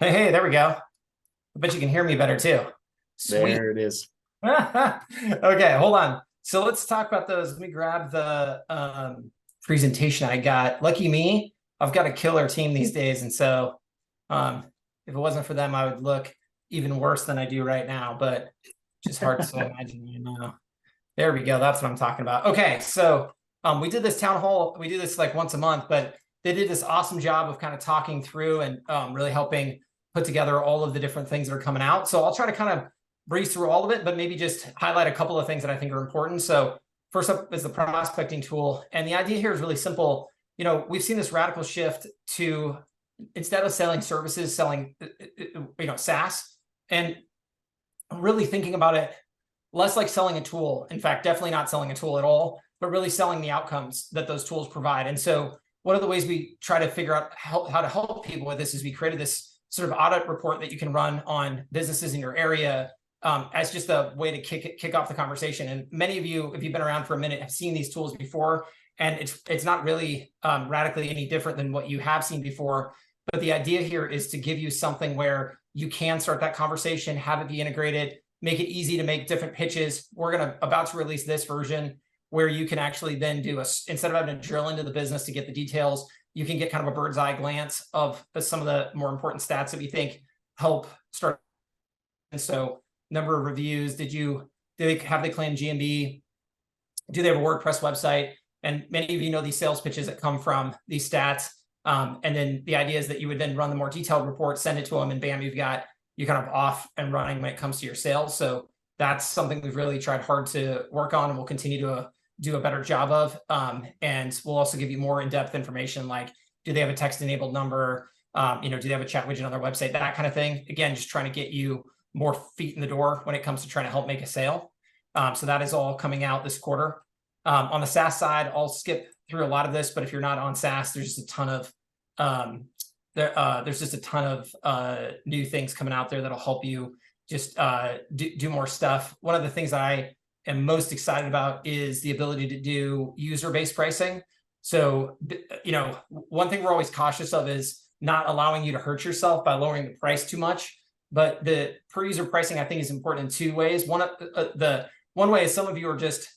Hey, there we go. I bet you can hear me better too. Sweet. There it is. Okay, hold on. So let's talk about those. Let me grab the presentation I got. Lucky me, I've got a killer team these days. And so um, if it wasn't for them, I would look even worse than I do right now, but just hard to imagine, There we go. That's what I'm talking about. Okay, so we did this town hall. We do this like once a month, but they did this awesome job of kind of talking through and really helping put together all of the different things that are coming out. So I'll try to kind of breeze through all of it, but maybe just highlight a couple of things that I think are important. So first up is the prospecting tool. And the idea here is really simple. We've seen this radical shift to instead of selling services, selling, SaaS, and really thinking about it less like selling a tool. In fact, definitely not selling a tool at all, but really selling the outcomes that those tools provide. And so one of the ways we try to figure out how to help people with this is we created this sort of audit report that you can run on businesses in your area as just a way to kick off the conversation. And many of you, if you've been around for a minute, have seen these tools before, and it's not really radically any different than what you have seen before. But the idea here is to give you something where you can start that conversation, have it be integrated, make it easy to make different pitches. We're about to release this version where you can actually then instead of having to drill into the business to get the details, you can get kind of a bird's eye glance of some of the more important stats that we think help start. And so number of reviews, have they claim GMB? Do they have a WordPress website? And many of you know these sales pitches that come from these stats. And then the idea is that you would then run the more detailed report, send it to them, and bam, you're kind of off and running when it comes to your sales. So that's something we've really tried hard to work on, and we'll continue to do a better job of. And we'll also give you more in-depth information, like do they have a text-enabled number? Do they have a chat widget on their website? That kind of thing. Again, just trying to get you more feet in the door when it comes to trying to help make a sale. So that is all coming out this quarter. On the SaaS side, I'll skip through a lot of this, but if you're not on SaaS, there's just a ton of there's just a ton of new things coming out there that'll help you just do more stuff. One of the things that I am most excited about is the ability to do user-based pricing. So, one thing we're always cautious of is not allowing you to hurt yourself by lowering the price too much. But the per user pricing, I think, is important in two ways. One way is some of you are just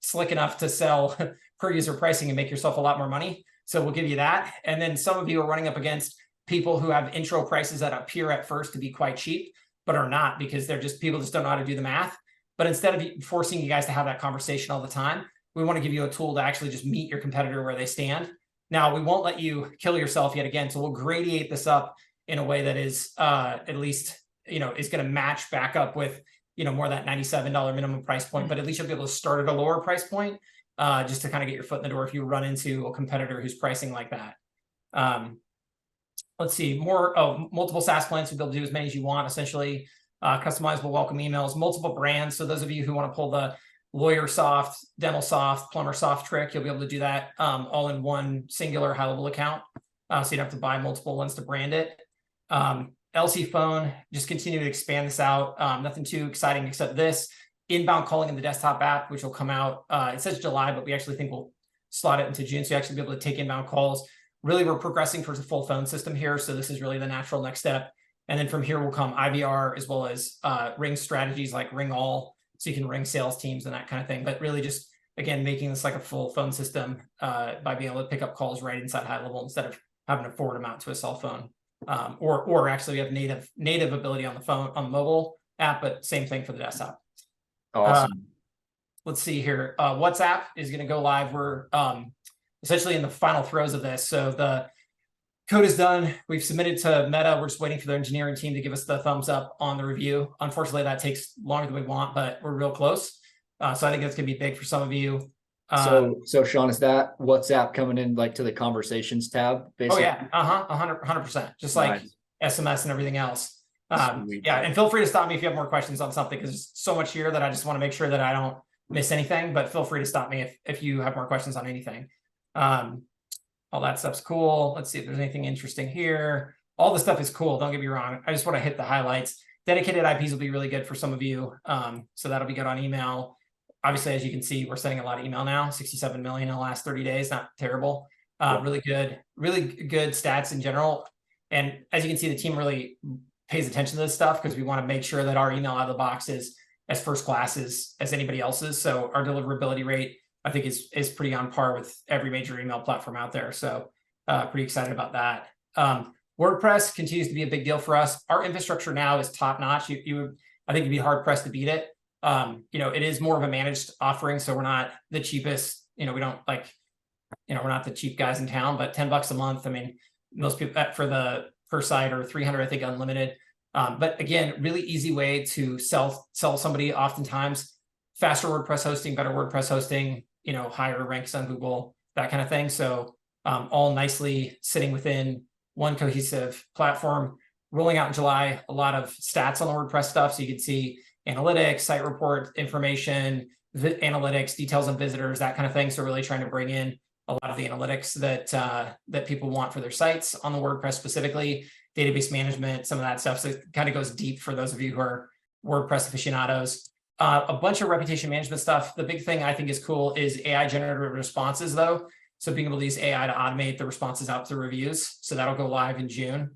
slick enough to sell per user pricing and make yourself a lot more money. So we'll give you that. And then some of you are running up against people who have intro prices that appear at first to be quite cheap, but are not, because people just don't know how to do the math. But instead of forcing you guys to have that conversation all the time, we want to give you a tool to actually just meet your competitor where they stand. Now, we won't let you kill yourself yet again. So we'll gradiate this up in a way that is at least, is going to match back up with, more of that $97 minimum price point, but at least you'll be able to start at a lower price point just to kind of get your foot in the door if you run into a competitor who's pricing like that. Let's see, multiple SaaS plans, you'll be able to do as many as you want, essentially. Customizable welcome emails, multiple brands. So those of you who want to pull the LawyerSoft, DentalSoft, PlumberSoft trick, you'll be able to do that all in one singular HighLevel account. So you don't have to buy multiple ones to brand it. LC phone, just continue to expand this out. Nothing too exciting except this. Inbound calling in the desktop app, which will come out, it says July, but we actually think we'll slot it into June. So you actually be able to take inbound calls. Really, we're progressing towards a full phone system here. So this is really the natural next step. And then from here will come IVR, as well as ring strategies like Ring All. So you can ring sales teams and that kind of thing. But really just, again, making this like a full phone system by being able to pick up calls right inside HighLevel instead of having to forward them out to a cell phone. Or actually we have native ability on the phone, on the mobile app, but same thing for the desktop. Awesome. Let's see here. WhatsApp is going to go live. We're essentially in the final throes of this. So the code is done. We've submitted to Meta. We're just waiting for their engineering team to give us the thumbs up on the review. Unfortunately, that takes longer than we want, but we're real close. So I think that's going to be big for some of you. So Shaun, is that WhatsApp coming in like to the conversations tab, basically? Oh yeah, 100%. Just like Nice. SMS and everything else. Yeah, and feel free to stop me if you have more questions on something, because there's so much here that I just want to make sure that I don't miss anything. But feel free to stop me if you have more questions on anything. All that stuff's cool. Let's see if there's anything interesting here. All the stuff is cool. Don't get me wrong. I just want to hit the highlights. Dedicated IPs will be really good for some of you. So that'll be good on email. Obviously, as you can see, we're sending a lot of email now, 67 million in the last 30 days. Not terrible. Really good stats in general. And as you can see, the team really pays attention to this stuff because we want to make sure that our email out of the box is as first class as anybody else's. So our deliverability rate, I think, is pretty on par with every major email platform out there. So pretty excited about that. WordPress continues to be a big deal for us. Our infrastructure now is top notch. I think you'd be hard pressed to beat it. It is more of a managed offering, so we're not the cheapest. We don't we're not the cheap guys in town, but $10 a month. I mean, most people for the per site or 300, I think, unlimited. But again, really easy way to sell somebody. Oftentimes, faster WordPress hosting, better WordPress hosting. Higher ranks on Google, that kind of thing. So all nicely sitting within one cohesive platform. Rolling out in July, a lot of stats on the WordPress stuff, so you can see analytics, site report information, analytics, details on visitors, that kind of thing. So really trying to bring in a lot of the analytics that people want for their sites on the WordPress specifically, database management, some of that stuff. So it kind of goes deep for those of you who are WordPress aficionados. A bunch of reputation management stuff. The big thing I think is cool is AI generated responses, though. So being able to use AI to automate the responses out to reviews. So that'll go live in June.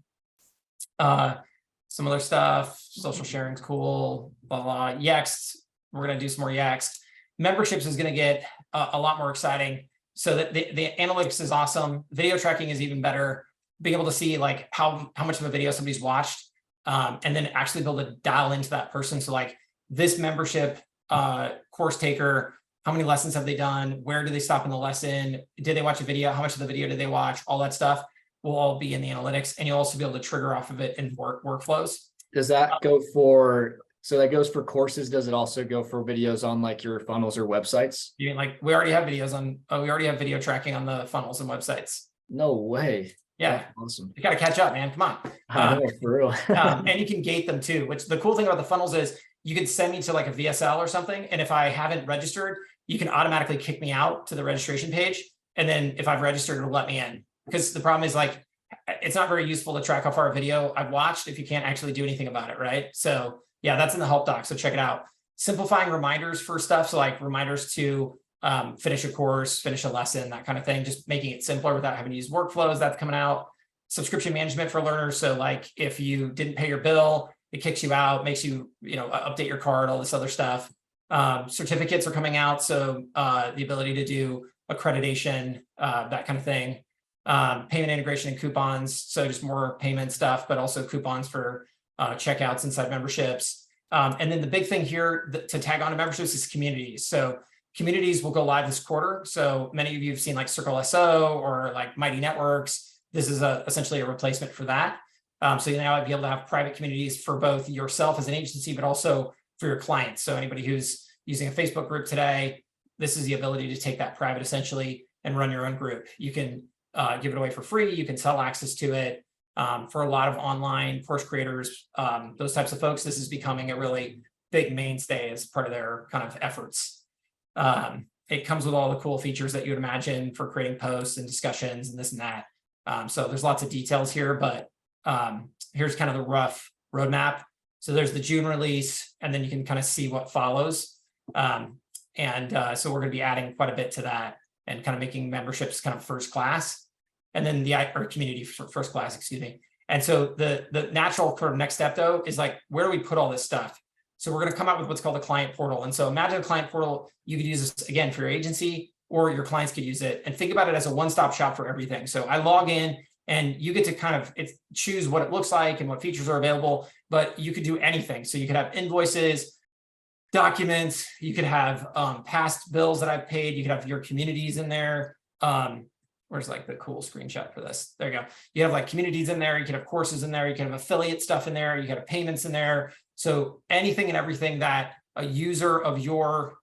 Some other stuff, social sharing's cool, blah, blah. Yext, we're going to do some more Yext. Memberships is going to get a lot more exciting. So that the analytics is awesome. Video tracking is even better. Being able to see like how much of a video somebody's watched, and then actually be able to dial into that person. So like this membership course taker, how many lessons have they done? Where do they stop in the lesson? Did they watch a video? How much of the video did they watch? All that stuff will all be in the analytics, and you'll also be able to trigger off of it in workflows. Does that go for, so that goes for courses? Does it also go for videos on like your funnels or websites? You mean like we already have videos on, we already have video tracking on the funnels and websites. No way. Yeah. That's awesome. You got to catch up, man. Come on. I know, for real. And you can gate them too, which the cool thing about the funnels is you can send me to like a VSL or something. And if I haven't registered, you can automatically kick me out to the registration page. And then if I've registered, it'll let me in. Because the problem is like, it's not very useful to track how far a video I've watched if you can't actually do anything about it, right? So yeah, that's in the help doc, so check it out. Simplifying reminders for stuff, so like reminders to finish a course, finish a lesson, that kind of thing, just making it simpler without having to use workflows. That's coming out. Subscription management for learners, so like if you didn't pay your bill, it kicks you out, makes you, update your card, all this other stuff. Certificates are coming out, so the ability to do accreditation, that kind of thing. Payment integration and coupons, so just more payment stuff, but also coupons for checkouts inside memberships. And then the big thing here to tag on to memberships is communities. So communities will go live this quarter. So many of you have seen like Circle SO or like Mighty Networks. This is essentially a replacement for that. So you now be able to have private communities for both yourself as an agency, but also for your clients. So anybody who's using a Facebook group today, this is the ability to take that private essentially and run your own group. You can give it away for free. You can sell access to it. For a lot of online course creators, those types of folks, this is becoming a really big mainstay as part of their kind of efforts. It comes with all the cool features that you would imagine for creating posts and discussions and this and that. So there's lots of details here, but here's kind of the rough roadmap. So there's the June release, and then you can kind of see what follows. So we're going to be adding quite a bit to that and kind of making memberships kind of first class, and then the community first class, excuse me. And so the natural sort of next step though is like, where do we put all this stuff? So we're going to come out with what's called a client portal. And so imagine a client portal, you could use this again for your agency, or your clients could use it, and think about it as a one-stop shop for everything. So I log in and you get to kind of choose what it looks like and what features are available, but you could do anything. So you could have invoices, documents, you could have past bills that I've paid, you could have your communities in there. Where's like the cool screenshot for this? There you go. You have like communities in there, you can have courses in there, you can have affiliate stuff in there, you can have payments in there. So anything and everything that a user of your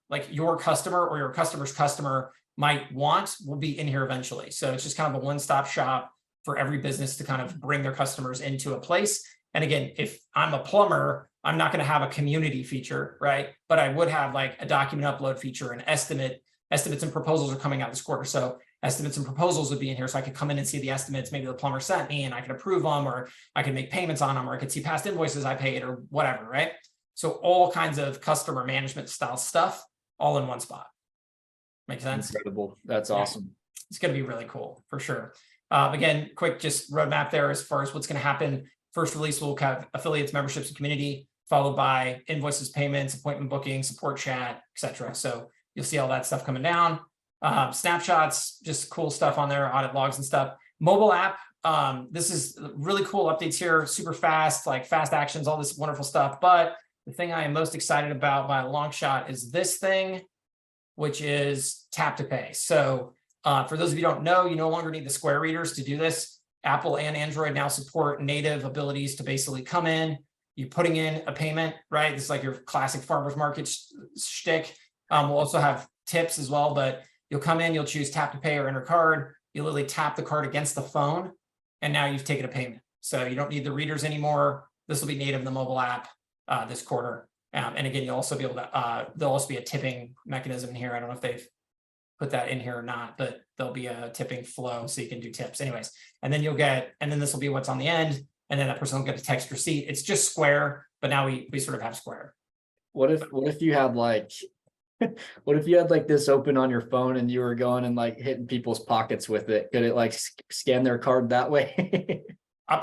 customer or your customer's customer might want will be in here eventually. So it's just kind of a one-stop shop for every business to kind of bring their customers into a place. And again, if I'm a plumber, I'm not going to have a community feature, right? But I would have like a document upload feature, and estimates and proposals are coming out this quarter. So estimates and proposals would be in here. So I could come in and see the estimates maybe the plumber sent me, and I could approve them, or I could make payments on them, or I could see past invoices I paid or whatever, right? So all kinds of customer management style stuff all in one spot. Make sense? Incredible. That's awesome. It's going to be really cool for sure. Again, quick just roadmap there as far as what's going to happen. First release will have affiliates, memberships, and community, followed by invoices, payments, appointment booking, support chat, etc. So you'll see all that stuff coming down. Snapshots, just cool stuff on there, audit logs and stuff. Mobile app, this is really cool updates here, super fast, like fast actions, all this wonderful stuff. But the thing I am most excited about by a long shot is this thing, which is tap to pay. So for those of you who don't know, you no longer need the Square readers to do this. Apple and Android now support native abilities to basically come in, you're putting in a payment, right? This is like your classic farmer's market shtick. We'll also have tips as well, but you'll come in, you'll choose tap to pay or enter card. You literally tap the card against the phone, and now you've taken a payment. So you don't need the readers anymore. This will be native in the mobile app this quarter. And again, you'll also be able to, there'll also be a tipping mechanism in here. I don't know if they've put that in here or not, but there'll be a tipping flow so you can do tips anyways. And then you'll get, and then this will be what's on the end. And then that person will get a text receipt. It's just Square, but now we sort of have Square. What if you had like, what if you had like this open on your phone and you were going and like hitting people's pockets with it? Could it like scan their card that way?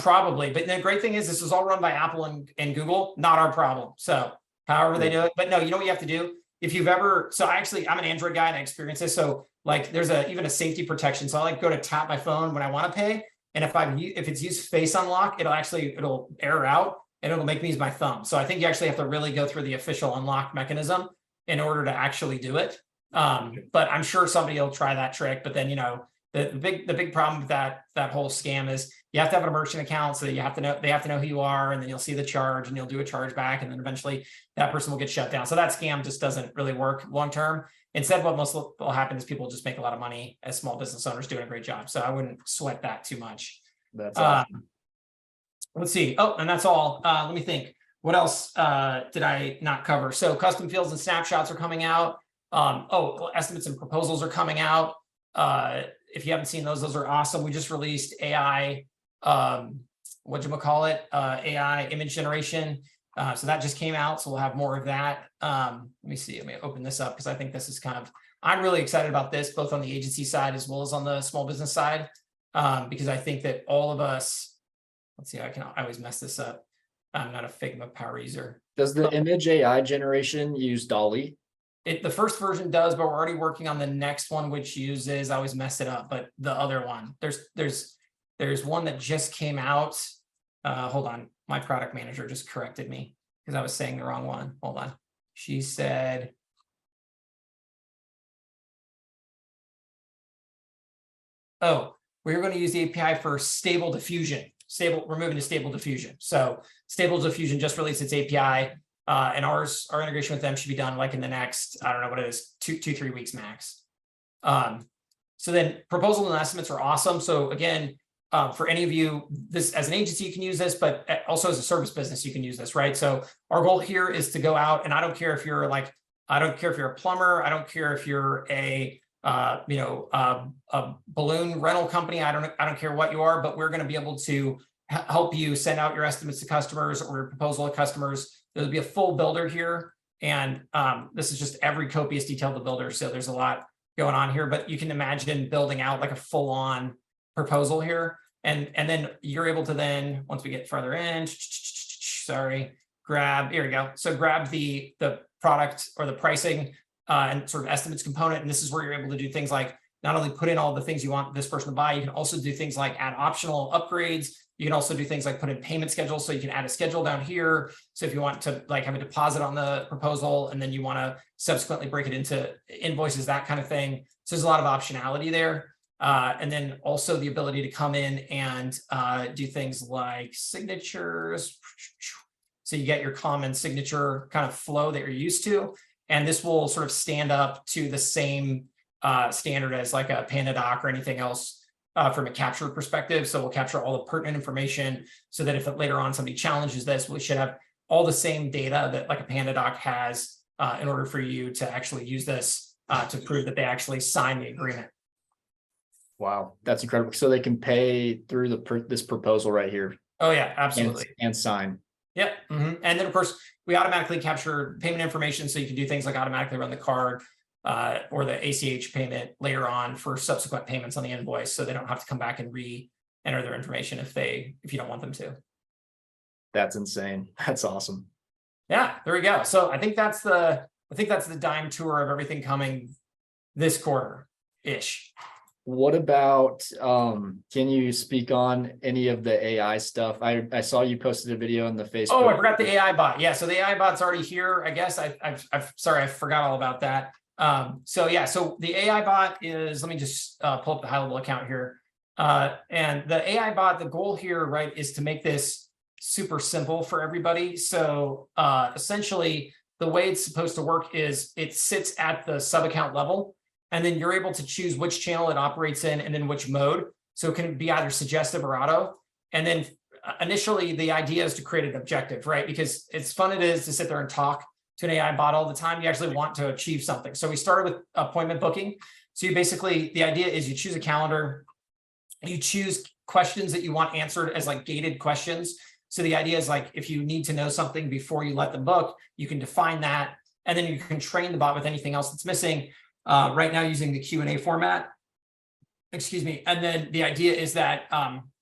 Probably, but the great thing is this is all run by Apple and Google, not our problem. So however they do it, but no, you know what you have to do? If you've ever, so I'm an Android guy and I experience this. So like there's even a safety protection. So I like go to tap my phone when I want to pay. And if it's used face unlock, it'll error out and it'll make me use my thumb. So I think you actually have to really go through the official unlock mechanism in order to actually do it. But I'm sure somebody will try that trick. But then, the big problem with that whole scam is you have to have a merchant account, so they have to know who you are, and then you'll see the charge and you'll do a charge back, and then eventually that person will get shut down. So that scam just doesn't really work long term. Instead, what most will happen is people just make a lot of money as small business owners doing a great job. So I wouldn't sweat that too much. That's awesome. Let's see. Oh, and that's all. Let me think. What else did I not cover? So custom fields and snapshots are coming out. Estimates and proposals are coming out. If you haven't seen those are awesome. We just released AI, AI image generation. So that just came out. So we'll have more of that. Let me see. Let me open this up because I think this is I'm really excited about this, both on the agency side as well as on the small business side, because I think that all of us, let's see, I always mess this up. I'm not a Figma power user. Does the image AI generation use Dolly? The first version does, but we're already working on the next one, which uses, I always mess it up, but the other one, there's one that just came out. Hold on. My product manager just corrected me because I was saying the wrong one. Hold on. She said, we're going to use the API for stable diffusion. We're moving to stable diffusion. So stable diffusion just released its API. And our integration with them should be done like in the next, I don't know what it is, 3 weeks max. So then proposal and estimates are awesome. So again, for any of you, this as an agency, you can use this, but also as a service business, you can use this, right? So our goal here is to go out, and I don't care if you're a plumber, I don't care if you're a balloon rental company, I don't care what you are, but we're going to be able to help you send out your estimates to customers or your proposal to customers. There'll be a full builder here, and this is just every copious detail of the builder. So there's a lot going on here, but you can imagine building out like a full-on proposal here, and then you're able to then, once we get further in, grab, here we go. So grab the product or the pricing and sort of estimates component, and this is where you're able to do things like not only put in all the things you want this person to buy, you can also do things like add optional upgrades. You can also do things like put in payment schedules. So you can add a schedule down here. So if you want to like have a deposit on the proposal, and then you want to subsequently break it into invoices, that kind of thing. So there's a lot of optionality there. And then also the ability to come in and do things like signatures. So you get your common signature kind of flow that you're used to. And this will sort of stand up to the same standard as like a PandaDoc or anything else from a capture perspective. So we'll capture all the pertinent information so that if later on somebody challenges this, we should have all the same data that like a PandaDoc has in order for you to actually use this to prove that they actually signed the agreement. Wow, that's incredible. So they can pay through this proposal right here. Oh yeah, absolutely. And sign. Yep. And then of course we automatically capture payment information, so you can do things like automatically run the card. or the ACH payment later on for subsequent payments on the invoice, so they don't have to come back and re-enter their information if you don't want them to. That's insane. That's awesome. Yeah, there we go. So I think that's the dime tour of everything coming this quarter-ish. What about, can you speak on any of the AI stuff? I saw you posted a video on the Facebook. Oh, I forgot the AI bot. Yeah, so the AI bot's already here. I guess sorry, I forgot all about that. So the AI bot is, let me just pull up the HighLevel account here. And the AI bot, the goal here, right, is to make this super simple for everybody. So essentially, the way it's supposed to work is it sits at the sub account level, and then you're able to choose which channel it operates in and then which mode. So it can be either suggestive or auto. And then initially, the idea is to create an objective, right? Because it's fun it is to sit there and talk to an AI bot all the time. You actually want to achieve something. So we started with appointment booking. So you basically, the idea is you choose a calendar, you choose questions that you want answered as like gated questions. So the idea is like, if you need to know something before you let them book, you can define that, and then you can train the bot with anything else that's missing. Right now using the Q&A format, excuse me. And then the idea is that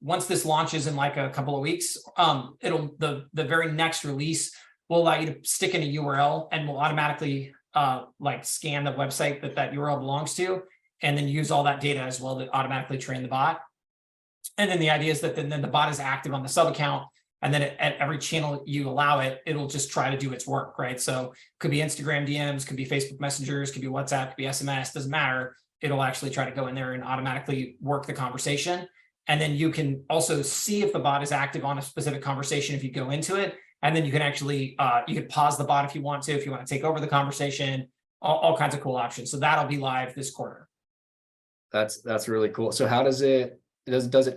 once this launches in like a couple of weeks, the very next release will allow you to stick in a URL and will automatically like scan the website that URL belongs to, and then use all that data as well to automatically train the bot. And then the idea is that then the bot is active on the sub account, and then at every channel you allow it, it'll just try to do its work, right? So could be Instagram DMs, could be Facebook messengers, could be WhatsApp, could be SMS, doesn't matter. It'll actually try to go in there and automatically work the conversation. And then you can also see if the bot is active on a specific conversation if you go into it. And then you can actually, you can pause the bot if you want to take over the conversation, all kinds of cool options. So that'll be live this quarter. That's really cool. So how does it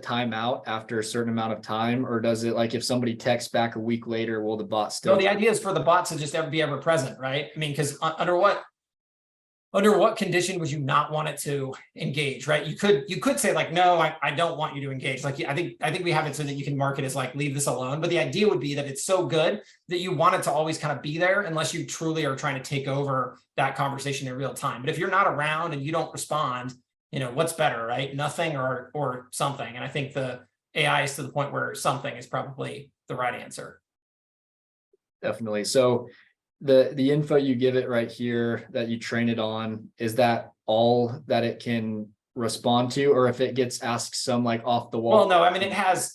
time out after a certain amount of time, or does it, like, if somebody texts back a week later, will the bot still? No, the idea is for the bot to just be ever present, right? I mean, because under what condition would you not want it to engage, right? You could say like, no, I don't want you to engage. Like, I think we have it so that you can mark it as like, leave this alone. But the idea would be that it's so good that you want it to always kind of be there, unless you truly are trying to take over that conversation in real time. But if you're not around and you don't respond, what's better, right? Nothing or something. And I think the AI is to the point where something is probably the right answer. Definitely. So the info you give it right here that you train it on, is that all that it can respond to, or if it gets asked some like off the wall? Well, no, I mean, it has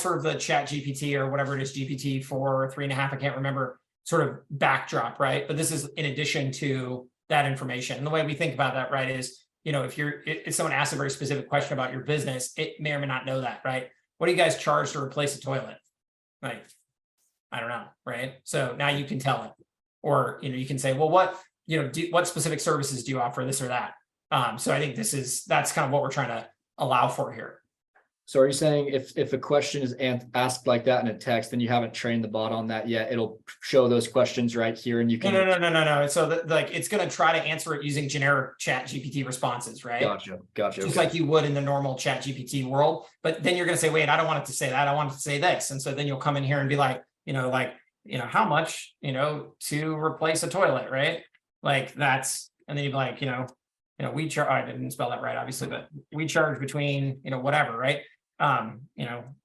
sort of the Chat GPT or whatever it is, GPT 4 or 3.5, I can't remember, sort of backdrop, right? But this is in addition to that information. And the way we think about that, right, is, if someone asks a very specific question about your business, it may or may not know that, right? What do you guys charge to replace a toilet? Like, I don't know, right? So now you can tell it, or you can say, well, what specific services do you offer, this or that? So I think that's kind of what we're trying to allow for here. So are you saying if a question is asked like that in a text, and you haven't trained the bot on that yet, it'll show those questions right here, and you can? No. So it's going to try to answer it using generic Chat GPT responses, right? Gotcha. Just like you would in the normal Chat GPT world. But then you're going to say, wait, I don't want it to say that. I want it to say this. And so then you'll come in here and be like, how much, to replace a toilet, right? Like that's, and then you'd be like, we charge, I didn't spell that right, obviously, but we charge between, whatever, right? $100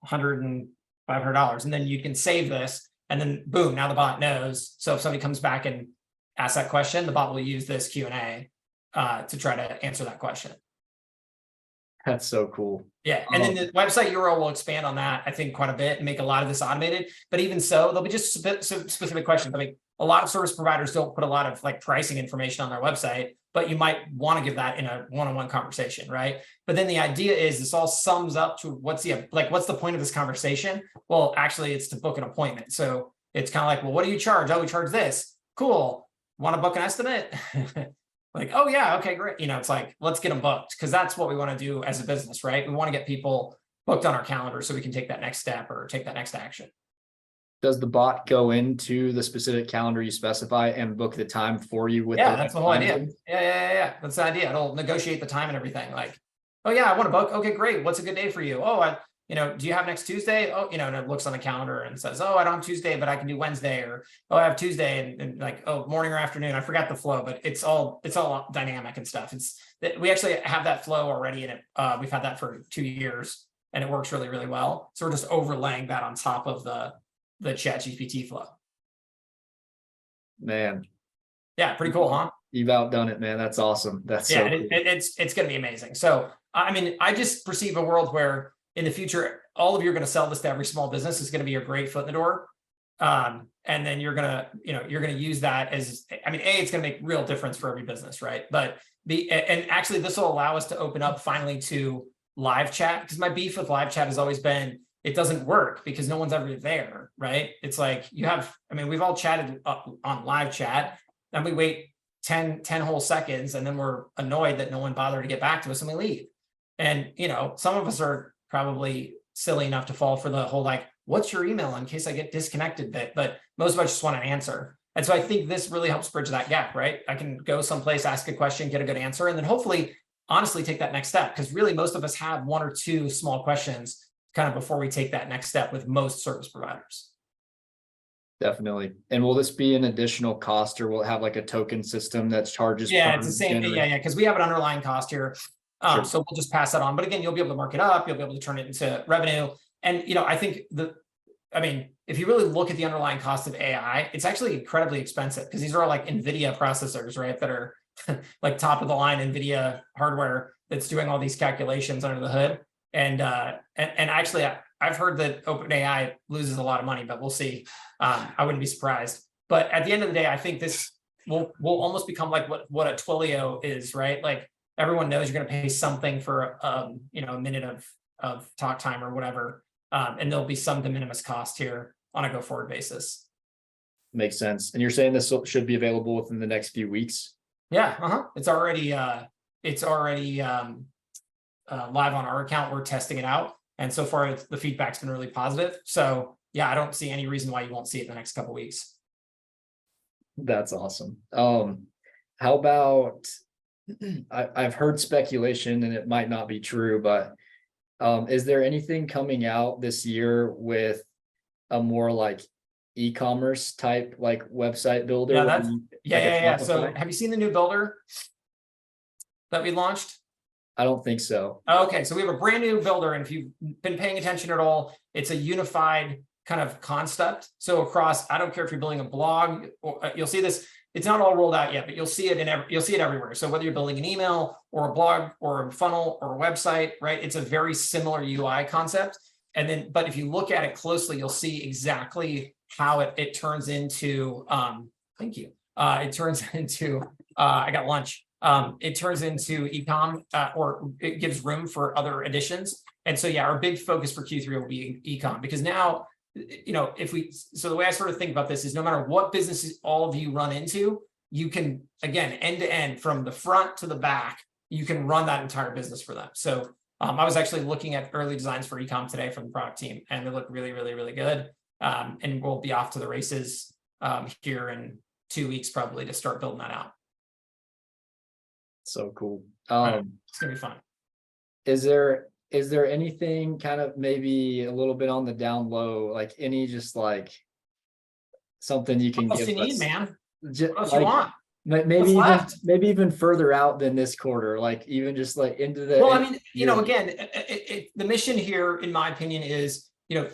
and $500, and then you can save this, and then boom, now the bot knows. So if somebody comes back and asks that question, the bot will use this Q&A to try to answer that question. That's so cool. Yeah, and then the website URL will expand on that, I think, quite a bit and make a lot of this automated. But even so, there'll be just specific questions. I mean, a lot of service providers don't put a lot of like pricing information on their website, but you might want to give that in a one-on-one conversation, right? But then the idea is this all sums up to what's the point of this conversation? Well, actually, it's to book an appointment. So it's kind of like, well, what do you charge? Oh, we charge this. Cool. Want to book an estimate? Like, oh yeah, okay, great. It's like, let's get them booked, because that's what we want to do as a business, right? We want to get people booked on our calendar so we can take that next step or take that next action. Does the bot go into the specific calendar you specify and book the time for you with? Yeah, that's the whole idea. Yeah. That's the idea. It'll negotiate the time and everything. Like, oh yeah, I want to book. Okay, great. What's a good day for you? Oh, do you have next Tuesday? Oh, and it looks on the calendar and says, oh, I don't have Tuesday, but I can do Wednesday, or, oh, I have Tuesday, and like, oh, morning or afternoon. I forgot the flow, but it's all dynamic and stuff. We actually have that flow already in it. We've had that for 2 years, and it works really, really well. So we're just overlaying that on top of the ChatGPT flow. Man. Yeah, pretty cool, huh? You've outdone it, man. That's awesome. That's yeah, so cool. it's going to be amazing. So, I mean, I just perceive a world where in the future, all of you are going to sell this to every small business. Is going to be a great foot in the door. And then you're going to use that as, I mean, it's going to make real difference for every business, right? But and actually this will allow us to open up finally to live chat, because my beef with live chat has always been, it doesn't work because no one's ever there, right? It's like we've all chatted on live chat, and we wait 10 whole seconds, and then we're annoyed that no one bothered to get back to us, and we leave. And, some of us are probably silly enough to fall for the whole, like, what's your email in case I get disconnected bit, but most of us just want an answer. And so I think this really helps bridge that gap, right? I can go someplace, ask a question, get a good answer, and then hopefully, honestly, take that next step. Because really, most of us have 1 or 2 small questions kind of before we take that next step with most service providers. Definitely. And will this be an additional cost, or will it have like a token system that charges? Yeah, it's the same. Yeah, because we have an underlying cost here. Sure. So we'll just pass that on. But again, you'll be able to mark it up. You'll be able to turn it into revenue. And, I think if you really look at the underlying cost of AI, it's actually incredibly expensive, because these are all like NVIDIA processors, right? That are like top of the line NVIDIA hardware that's doing all these calculations under the hood. And actually, I've heard that OpenAI loses a lot of money, but we'll see. I wouldn't be surprised. But at the end of the day, I think this will almost become like what a Twilio is, right? Like, everyone knows you're going to pay something for a minute of talk time or whatever, and there'll be some de minimis cost here on a go forward basis. Makes sense. And you're saying this should be available within the next few weeks? Yeah, it's already live on our account. We're testing it out, and so far the feedback's been really positive. So yeah, I don't see any reason why you won't see it in the next couple of weeks. That's awesome. How about, I've heard speculation, and it might not be true, but is there anything coming out this year with a more like e-commerce type, like website builder? Yeah. So have you seen the new builder that we launched? I don't think so. Okay, so we have a brand new builder, and if you've been paying attention at all, it's a unified kind of concept. So across, I don't care if you're building a blog, or you'll see this. It's not all rolled out yet, but you'll see it everywhere. So whether you're building an email or a blog or a funnel or a website, right? It's a very similar UI concept. And then, but if you look at it closely, you'll see exactly how it turns into. Thank you. It turns into. I got lunch. It turns into e-com, or it gives room for other additions. And so, yeah, our big focus for Q3 will be e-com, because now, so the way I sort of think about this is, no matter what businesses all of you run into, you can, again, end to end, from the front to the back, you can run that entire business for them. So I was actually looking at early designs for e-com today from the product team, and they look really, really, really good. And we'll be off to the races here in 2 weeks, probably, to start building that out. So cool. It's gonna be fun. Is there anything kind of maybe a little bit on the down low, like any, just like something you can What else give you need, us? Man? Just, What else like, you want? maybe even further out than this quarter, like even just like into the. Well, I mean, again, the mission here, in my opinion, is,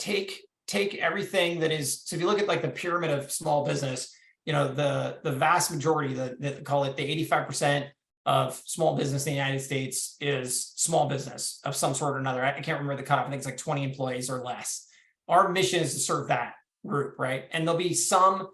take everything that is. So if you look at like the pyramid of small business, the vast majority, that call it the 85% of small business in the United States is small business of some sort or another. I can't remember the cutoff. I think it's like 20 employees or less. Our mission is to serve that group, right? And there'll be some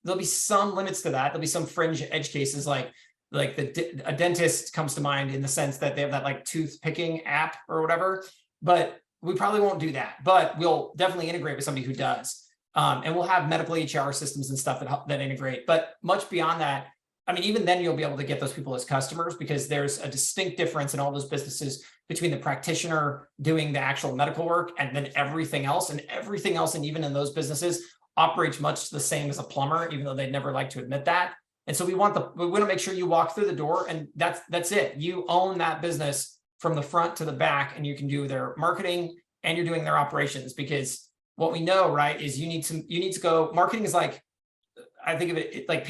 limits to that. There'll be some fringe edge cases, like a dentist comes to mind, in the sense that they have that like tooth picking app or whatever. But we probably won't do that. But we'll definitely integrate with somebody who does. And we'll have medical HR systems and stuff that integrate. But much beyond that, I mean, even then you'll be able to get those people as customers, because there's a distinct difference in all those businesses between the practitioner doing the actual medical work and then everything else. And even in those businesses, operates much the same as a plumber, even though they'd never like to admit that. And so we want to make sure you walk through the door, and that's it. You own that business from the front to the back, and you can do their marketing, and you're doing their operations, because what we know, right, is you need to go, marketing is like, I think of it like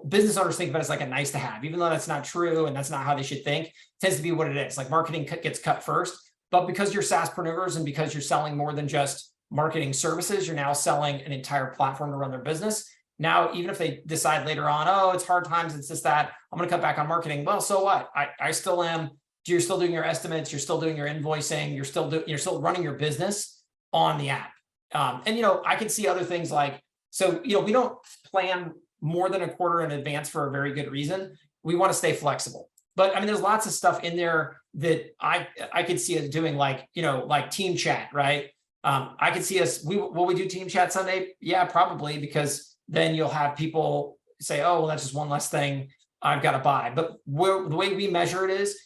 business owners think of it as like a nice to have, even though that's not true and that's not how they should think. It tends to be what it is. Like marketing gets cut first, but because you're SaaSpreneurs and because you're selling more than just marketing services, you're now selling an entire platform to run their business. Now, even if they decide later on, oh, it's hard times, it's just that, I'm going to cut back on marketing. Well, so what? I still am. You're still doing your estimates. You're still doing your invoicing. You're still running your business on the app. And, I can see other things like, so, we don't plan more than a quarter in advance for a very good reason. We want to stay flexible. But I mean, there's lots of stuff in there that I could see us doing, like, like team chat, right? I could see us, will we do team chat Sunday? Yeah, probably, because then you'll have people say, oh, well, that's just one less thing I've got to buy. But the way we measure it is,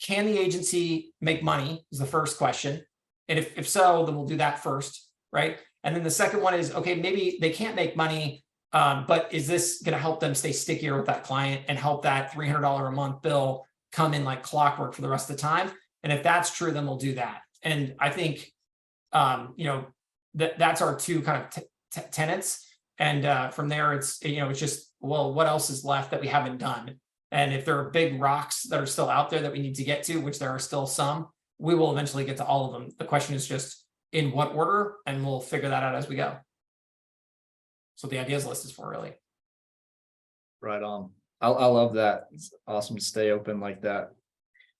can the agency make money is the first question. And if so, then we'll do that first, right? And then the second one is, okay, maybe they can't make money, but is this going to help them stay stickier with that client and help that $300 a month bill come in like clockwork for the rest of the time? And if that's true, then we'll do that. And I think, that's our two kind of tenets. And from there, it's just, well, what else is left that we haven't done? And if there are big rocks that are still out there that we need to get to, which there are still some, we will eventually get to all of them. The question is just in what order, and we'll figure that out as we go. So the ideas list is for, really. Right on. I love that. It's awesome to stay open like that.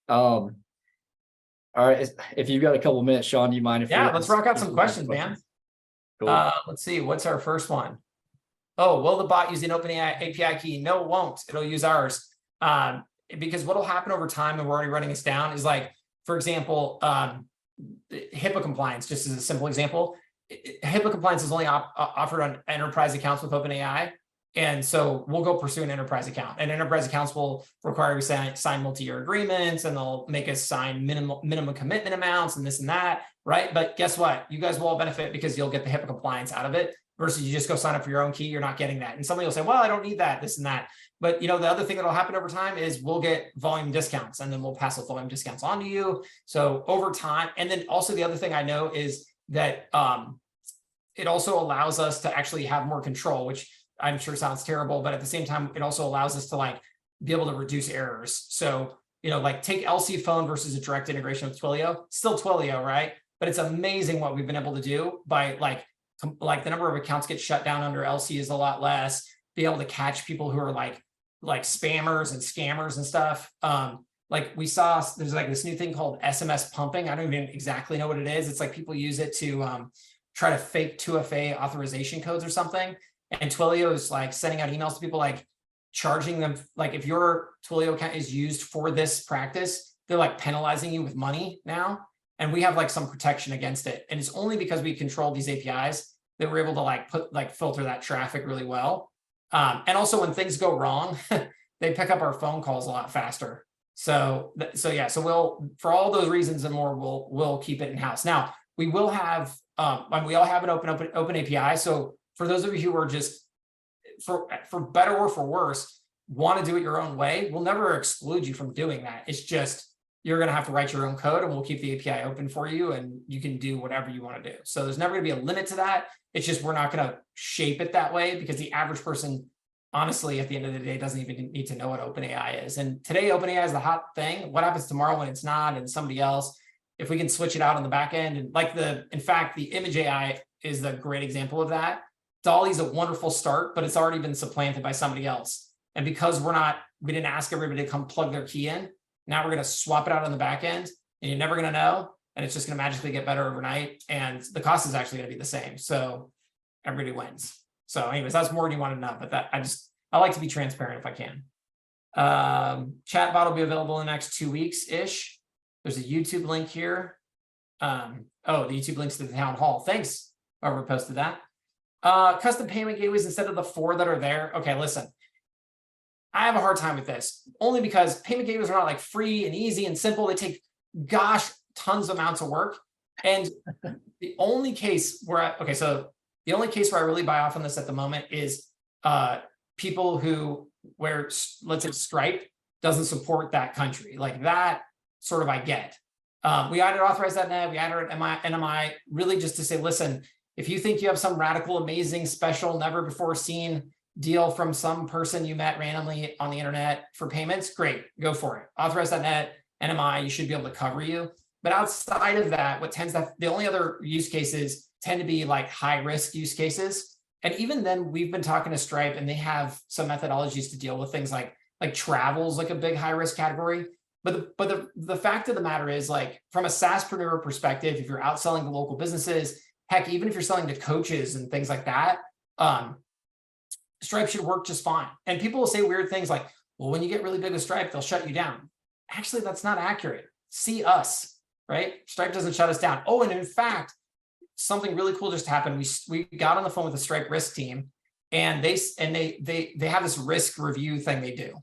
All right. If you've got a couple minutes, Shaun, do you mind if let's rock out some questions, man. Cool. Let's see. What's our first one? Oh, will the bot use an OpenAI API key? No, it won't. It'll use ours. Because what'll happen over time, and we're already running this down, is like, for example, HIPAA compliance, just as a simple example. HIPAA compliance is only offered on enterprise accounts with OpenAI. And so we'll go pursue an enterprise account, and enterprise accounts will require we sign multi-year agreements, and they'll make us sign minimum commitment amounts and this and that, right? But guess what? You guys will all benefit because you'll get the HIPAA compliance out of it, versus you just go sign up for your own key. You're not getting that. And somebody will say, well, I don't need that, this and that. But the other thing that'll happen over time is we'll get volume discounts, and then we'll pass those volume discounts on to you. So over time, and then also the other thing I know is that it also allows us to actually have more control, which I'm sure sounds terrible, but at the same time, it also allows us to like be able to reduce errors. So, like take LC phone versus a direct integration with Twilio, still Twilio, right? But it's amazing what we've been able to do by like the number of accounts get shut down under LC is a lot less. Be able to catch people who are like spammers and scammers and stuff. Like we saw, there's like this new thing called SMS pumping. I don't even exactly know what it is. It's like people use it to try to fake 2FA authorization codes or something. And Twilio is like sending out emails to people, like charging them, like if your Twilio account is used for this practice, they're like penalizing you with money now. And we have like some protection against it. And it's only because we control these APIs that we're able to filter that traffic really well. And also when things go wrong, they pick up our phone calls a lot faster. So we'll, for all those reasons and more, we'll keep it in house. Now we will have, we all have an open API. So for those of you who are just, for better or for worse, want to do it your own way, we'll never exclude you from doing that. It's just, you're going to have to write your own code, and we'll keep the API open for you, and you can do whatever you want to do. So there's never going to be a limit to that. It's just, we're not going to shape it that way, because the average person, honestly, at the end of the day, doesn't even need to know what OpenAI is. And today, OpenAI is the hot thing. What happens tomorrow when it's not, and somebody else? If we can switch it out on the back end, and like in fact, the image AI is a great example of that. DALL-E's a wonderful start, but it's already been supplanted by somebody else. And because we didn't ask everybody to come plug their key in, now we're going to swap it out on the back end, and you're never going to know. And it's just going to magically get better overnight. And the cost is actually going to be the same. So everybody wins. So anyways, that's more than you want to know, but I like to be transparent if I can. Chatbot will be available in the next 2 weeks-ish. There's a YouTube link here. The YouTube link's to the town hall. Thanks, whoever posted that. Custom payment gateways instead of the 4 that are there. Okay, listen, I have a hard time with this, only because payment gateways are not like free and easy and simple. They take, tons of amounts of work. And the only case where the only case where I really buy off on this at the moment is people where, let's say, Stripe doesn't support that country. Like that sort of I get. We added Authorize.net, we added NMI, really just to say, listen, if you think you have some radical, amazing, special, never before seen deal from some person you met randomly on the internet for payments, great, go for it. Authorize.net, NMI, you should be able to cover you. But outside of that, the only other use cases tend to be like high risk use cases. And even then, we've been talking to Stripe, and they have some methodologies to deal with things like travel is like a big high risk category. But the fact of the matter is, like, from a SaaSpreneur perspective, if you're outselling to local businesses, heck, even if you're selling to coaches and things like that, Stripe should work just fine. And people will say weird things like, well, when you get really big with Stripe, they'll shut you down. Actually, that's not accurate. See us, right? Stripe doesn't shut us down. Oh, and in fact, something really cool just happened. We got on the phone with the Stripe risk team, and they have this risk review thing they do.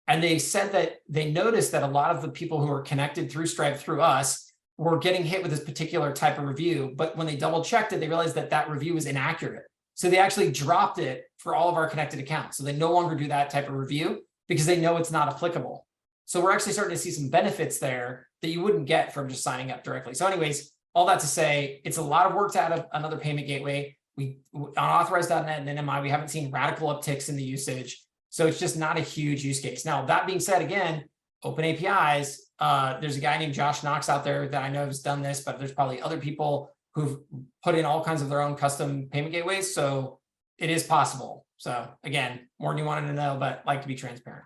And they said that they noticed that a lot of the people who are connected through Stripe through us were getting hit with this particular type of review. But when they double checked it, they realized that that review was inaccurate. So they actually dropped it for all of our connected accounts. So they no longer do that type of review because they know it's not applicable. So we're actually starting to see some benefits there that you wouldn't get from just signing up directly. So anyways, all that to say, it's a lot of work to add another payment gateway. On Authorize.net and NMI, we haven't seen radical upticks in the usage. So it's just not a huge use case. Now, that being said, again, open APIs. There's a guy named Josh Knox out there that I know has done this, but there's probably other people who've put in all kinds of their own custom payment gateways. So it is possible. So again, more than you wanted to know, but like to be transparent.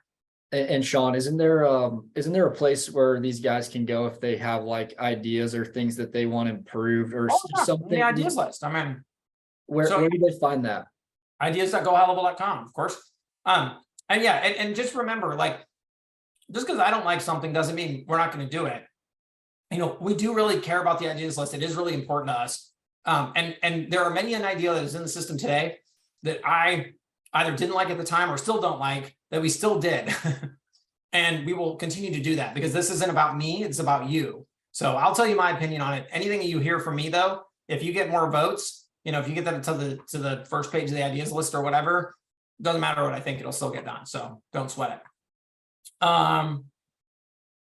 And Shaun, isn't there a place where these guys can go if they have like ideas or things that they want improved or something? The ideas list. I mean, where do they find that? Ideas.GoHighLevel.com, of course. And yeah, and just remember, like, just because I don't like something doesn't mean we're not going to do it. You know, we do really care about the ideas list. It is really important to us. And there are many an idea that is in the system today that I either didn't like at the time or still don't like that we still did. And we will continue to do that because this isn't about me, it's about you. So I'll tell you my opinion on it. Anything that you hear from me though, if you get more votes, you know, if you get them to the first page of the ideas list or whatever, doesn't matter what I think, it'll still get done. So don't sweat it.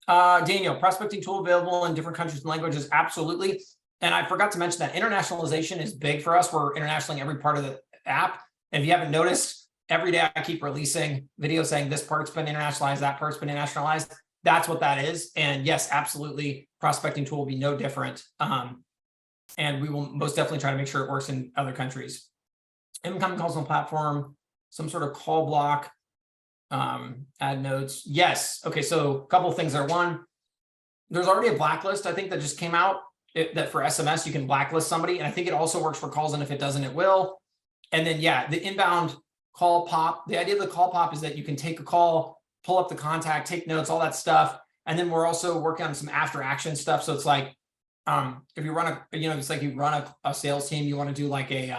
Daniel, prospecting tool available in different countries and languages. Absolutely. And I forgot to mention that internationalization is big for us. We're internationalizing every part of the app. And if you haven't noticed, every day I keep releasing videos saying this part's been internationalized, that part's been internationalized. That's what that is. And yes, absolutely. Prospecting tool will be no different. And we will most definitely try to make sure it works in other countries. Incoming calls on platform, some sort of call block, add notes. Yes. Okay. So a couple of things there. One, there's already a blacklist, I think, that just came out that for SMS, you can blacklist somebody. And I think it also works for calls. And if it doesn't, it will. And then, yeah, the inbound call pop, the idea of the call pop is that you can take a call, pull up the contact, take notes, all that stuff. And then we're also working on some after action stuff. So it's like, if you run it's like you run a sales team, you want to do like a,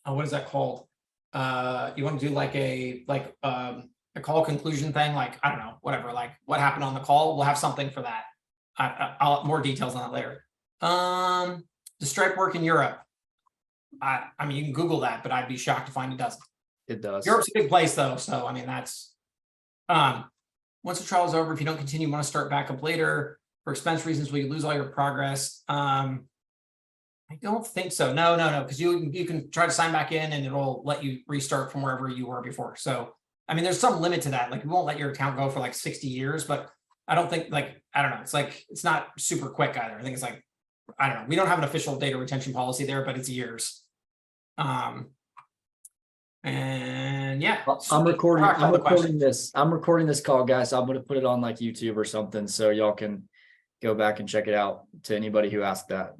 what is that called? You want to do like a call conclusion thing, like, I don't know, whatever, like what happened on the call. We'll have something for that. I'll have more details on that later. Does Stripe work in Europe? I mean, you can Google that, but I'd be shocked to find it doesn't. It does. Europe's a big place though. So, I mean, that's, once the trial is over, if you don't continue, you want to start back up later for expense reasons, will you lose all your progress? I don't think so. No, because you can try to sign back in and it'll let you restart from wherever you were before. So, I mean, there's some limit to that. Like, you won't let your account go for like 60 years, but I don't think, like, I don't know. It's like, it's not super quick either. I think it's like, I don't know. We don't have an official data retention policy there, but it's years. And yeah, I'm recording this call, guys. I'm going to put it on like YouTube or something so y'all can go back and check it out to anybody who asked that.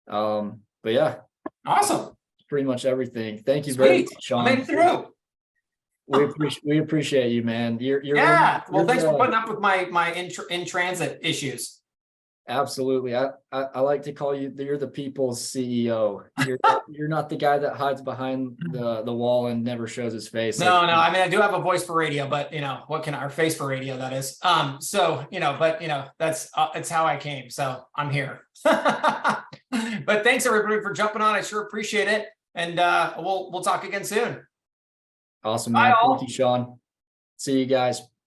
But yeah, awesome. Pretty much everything. Thank you very much, Shaun. I made it through. We appreciate you, man. Well, thanks for putting up with my in transit issues. Absolutely. I like to call you're the people's CEO. You're not the guy that hides behind the wall and never shows his face. No. I mean, I do have a voice for radio, but what can our face for radio, that is. So, but that's it's how I came. So I'm here. But thanks everybody for jumping on. I sure appreciate it. And we'll talk again soon. Awesome, man. Thank you, Shaun. See you guys.